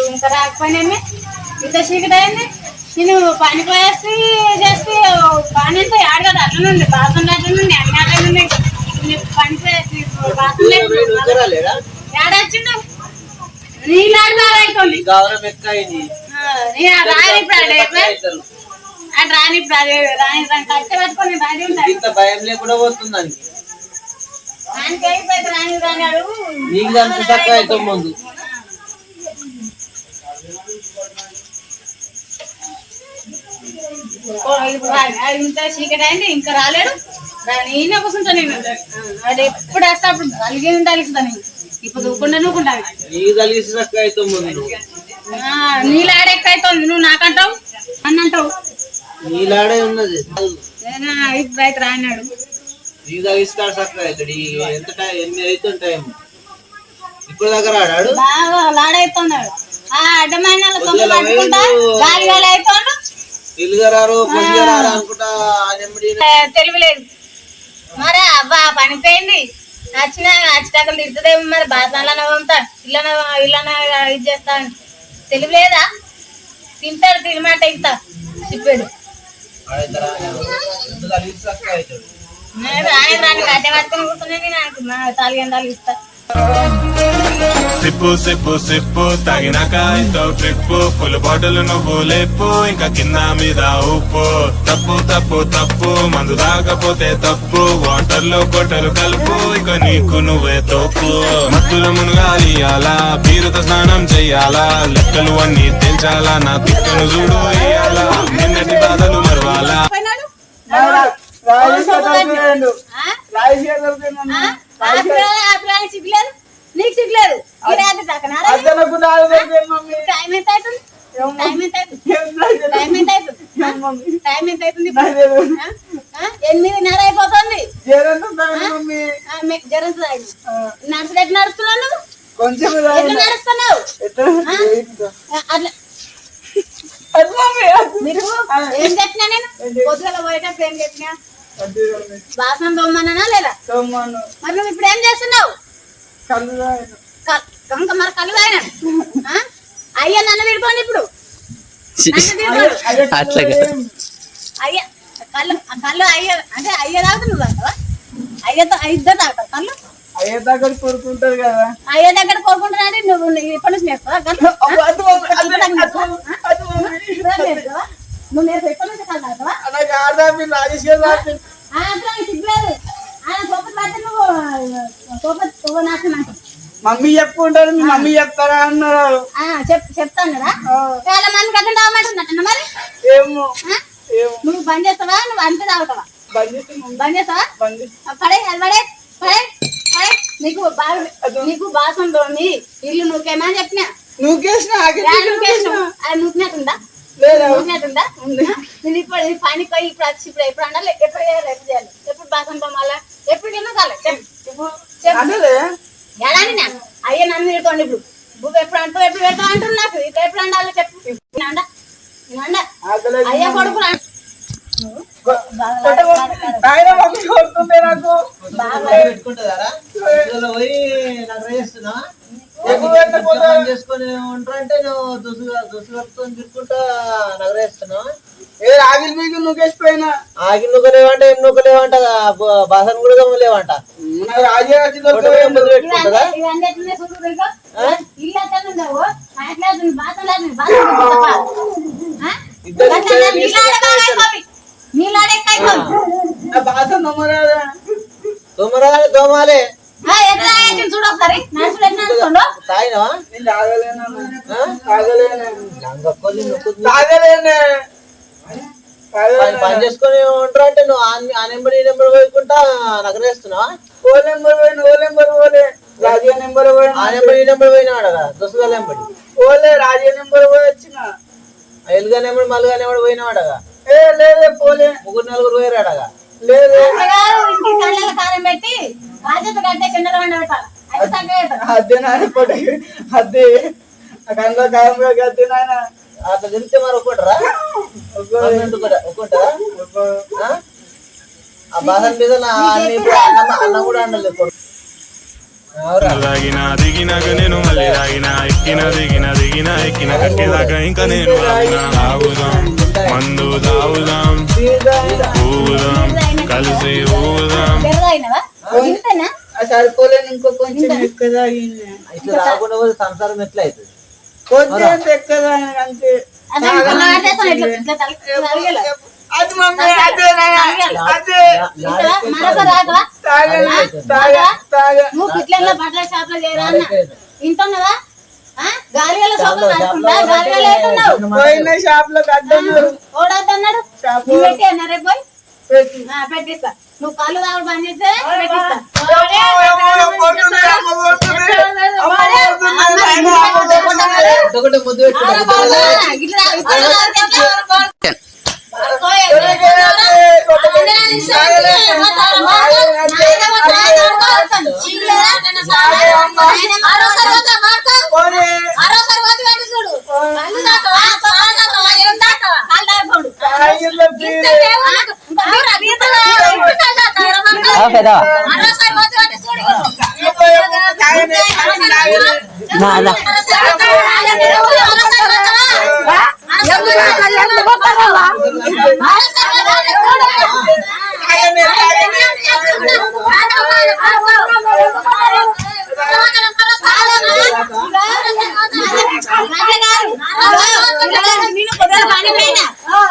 ఇంకా రాకపోయినా ఇంత చీకటి అయింది. నేను పని పోయేస్తే చేస్తే పని అంతా ఆడు కదా అట్లనుండి బాసనలు అట్లనుండి అన్ని అట్లనుండి పని పోయేసి బాసనలు ఏడొచ్చిండు నీళ్ళు ఆడుతుంది రాని రాని కట్ట పెట్టుకొని రాని ఉంటాను భయం లేకుండా పోతుందని రానికి అయిపోయింది రాని రాని అడుగు నీకు దానికి తక్కువ అవుతాం ముందు ఇంత చీకటి అయింది ఇంకా రాలేడు నేనే కూర్చుంటా నేను అది ఎప్పుడు వేస్తా అప్పుడు అలిగేది తలిస్తా నేను ఇప్పుడు దూకుండా నూకుంటాను నీళ్ళు ఆడెక్కవుతుంది నువ్వు నాకంటావు అని అంటావు నీలాడే ఉన్నది ఇప్పుడు అయితే రాన్నాడు నీకు తగిస్తాడు చక్కగా అవుతాడు ఎంత టైం 8 అవుతుంది టైం ఇప్పుడు దగ్గర ఆడాడు బాగా లాడైతున్నాడు అడ్డమైన గాలి గాలి అవుతాడు తెలియలేదు మరి అబ్బా పనిపోయింది వచ్చాక తిడుతుందేమో మరి బాసాలనే పంపుతా ఇళ్ళనే ఇది చేస్తాను తెలియలేదా తింటాడు తినమాట ఇంత చెప్పాడు రాని అడ్డ పట్టుకుని కూర్చున్నాను నాకు తాలిగండాలు ఇస్తా సిప్పు సిప్పు సిప్పు తాగినాక ఇంతో ట్రిప్పు ఫుల్ బాటిల్ నువ్వు లేపు ఇంకా కింద మీద ఉప్పు తప్పు తప్పు తప్పు మందు తాగపోతే తప్పు వాటర్ లో కొట్టలు కలుపు ఇక నీకు నువ్వే తోపు మత్తులు మునగాలి అలా బీరుతో స్నానం చెయ్యాలా లెక్కలు అన్ని తెంచాలా నా తిక్కను చూడు వేయాలా నిన్నటి బాధలు మరవాలా నీకు సిగ్గులేదు ఈ రాత్రి దాకా టైం ఎంత అవుతుంది టైం ఎంత అవుతుంది 8:30 అయిపోతుంది జ్వరం నడుచుడు ఎట్లా నడుస్తున్నావు నువ్వు ఎట్లా నడుస్తున్నావు అట్లా మీరు ఏం చెప్పినా నేను పొద్దుగల పోయేటప్పుడు ఏం చెప్పినా బాసన తోమ్మన్నా లేదా మరి నువ్వు ఇప్పుడు ఏం చేస్తున్నావు మరి కళ్ళు తాగినా అయ్యా నన్ను తిడుకోండి ఇప్పుడు అయ్యా కళ్ళు అయ్య అంటే అయ్య తాగుతా నువ్వు తాగుతావా అయ్యతో ఇద్దరు తాగుతావు కళ్ళు అయ్య దగ్గర కోరుకుంటారు కదా అయ్య దగ్గర కోరుకుంటున్నా నువ్వు ఎప్పటి నుంచి నేర్చుకోవా నువ్వు నేర్చు ఎప్పటి నుంచి కళ్ళు తాగుతావా సిగ్గులేదు నువ్వు నాశనం మమ్మీ చెప్పుకుంటారు మీ మమ్మీ చెప్తారా అన్నారు చెప్తాను కదా చాలా మంది కట్టం తాగమంటున్నట్టు మరి ఏమో నువ్వు బంద్ చేస్తావా నువ్వు అంతే తాగుతావా బంద్ చేస్తావా పడే పడే పడే పడే నీకు బాసం తోమి ఇల్లు నువ్వుకేమని చెప్పినా నూకినట్టుందా నూకినట్టుందా నేను ఇప్పుడు పని పోయి ఇప్పుడు ఎప్పుడు అనాలి ఎప్పుడు చేయాలి ఎప్పుడు బాసం తోమాలా ఎప్పుడు తినకాలి ఎలాని నా అయ్యా నన్ను తిడుకోండి ఇప్పుడు నువ్వు ఎప్పుడు అంటావు ఎప్పుడు పెడతావు అంటారు నాకు ఇట్లా ఎప్పుడు అండాలి చెప్పు అయ్యా కొడుకు చేసుకొని ఉంటారంటే నువ్వు దుసు కట్టుకొని తిరుక్కుంటా నగరేస్తున్నావు ఆగిల్ మీకు నువ్వేసిపోయినా ఆగిల్ నువ్వులేవంట ఏం నువ్వులేవంట బాసన కూడా లేవంట తోమాలే చూడొకసారి పని చేసుకొని ఉంటారు అంటే నువ్వు ఆ నెంబర్ ఈ నెంబర్ పోయికుంటా నగరేస్తున్నావా ఓ నెంబర్ పోలే రాజీ నెంబర్ ఆ నెంబర్ ఈ నెంబర్ పోయినాడు కదా దొసుగా నెంబర్ ఓలే రాజీ నెంబర్ పోయి వచ్చిన ఎలుగా నెంబర్ మలుగా నెంబర్ పోయినాడగా లేదే పోలే 3-4 పోయాడగా లేదు కారం పెట్టి బాధ్యత కట్టే చిన్న అదే నాయన అదే కండ్ల కారంగా గద్దే నాయన అట్లా తిరిగితే మరి ఒక్కటరా ఒక్కొక్కటరా ఆ బాధ మీద అన్నం కూడా అండలేదు తాగినా దిగినాక నేను మళ్ళీ తాగినా ఎక్కిన దిగిన ఎక్కిన కట్టేదాకా ఇంకా నేను తాగుదాం మందు తాగుదాం ఊగుదాం కలిసి ఊగుదాం సరిపోలేను ఇంకో కొంచెం ఎక్కువ తాగింది. ఇట్లా రాకుండా పోతే సంసారం ఎట్లా అవుతుంది? కొంచెం ఎక్కువ తాగిన అంతే. అది మమ్మీ అదే నువ్వు పిట్ల బట్టల షాప్ లో చేయరా అన్న ఇంటున్నావా పోయిన షాప్ లో కట్టన్నారు ఓడద్దన్నాడు పెట్టి అన్నారే పోయి పెట్టిస్తా నువ్వు కళ్ళు తాగుడు బంద్ చేస్తే పెట్టిస్తా ఒకటి ముద్దు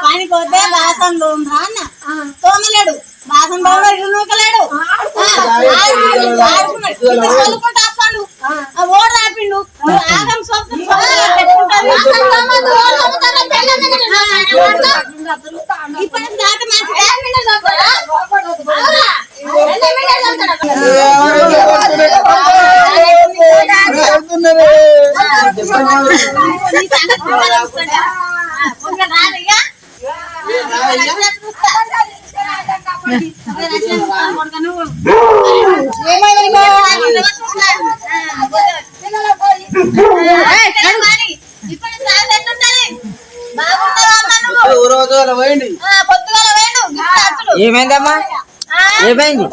పనిపోతే బాసం తోమరా అన్న తోమలేడు బాసం తోమడు ఇల్లు నూకలేడు చదువుకుంటూ వస్తాడు ఓడ ఆపిండు ఆగం ఇప్పుడు దాకా ఏమైందమ్మా? ఏమైంది?